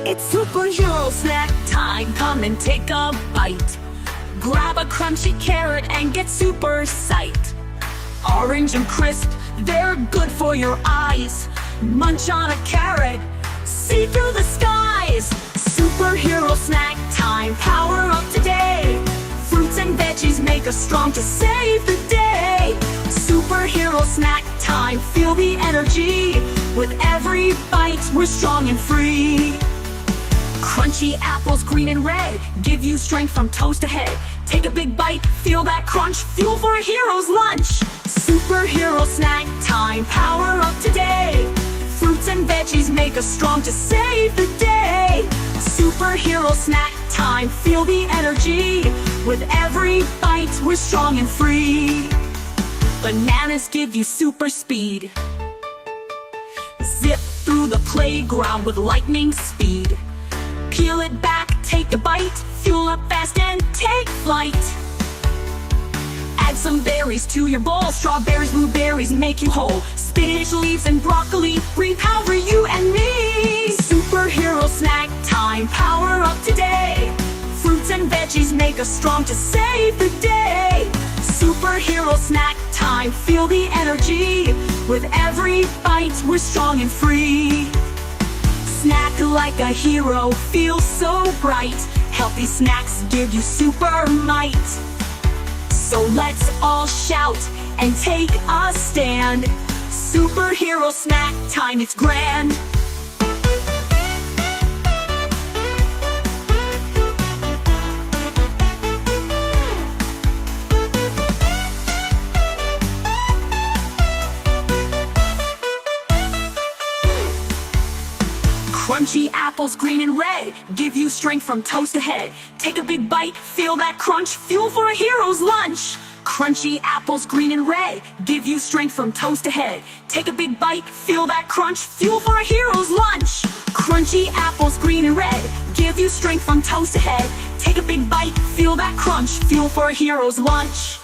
It's superhero snack time, come and take a bite. Grab a crunchy carrot and get super psyched. Orange and crisp, they're good for your eyes. Munch on a carrot, see through the skies. Superhero snack time, power up today. Fruits and veggies make us strong to save the day. Superhero snack time, feel the energy. With every bite, we're strong and free. Crunchy apples, green and red, give you strength from toes to head. Take a big bite, feel that crunch, fuel for a hero's lunch. Superhero snack time, power up today. Fruits and veggies make us strong to save the day. Superhero snack time, feel the energy. With every bite, we're strong and free. Bananas give you super speed. Zip through the playground with lightning speed. Peel it back, take a bite, fuel up fast and take flight. Add some berries to your bowl, strawberries, blueberries make you whole. Spinach, leaves and broccoli bring power for you and me. Superhero snack time, power up today. Fruits and veggies make us strong to save the day. Superhero snack time, feel the energy. With every bite, we're strong and free. Snack like a hero, feel so bright. Healthy snacks give you super might. So let's all shout and take a stand. Superhero snack time, it's grand. Crunchy apples, green and red, give you strength from toes to head. Take a big bite, feel that crunch, fuel for a hero's lunch. Crunchy apples, green and red, give you strength from toes to head. Take a big bite, feel that crunch, fuel for a hero's lunch. Crunchy apples, green and red, give you strength from toes to head. Take a big bite, feel that crunch, fuel for a hero's lunch.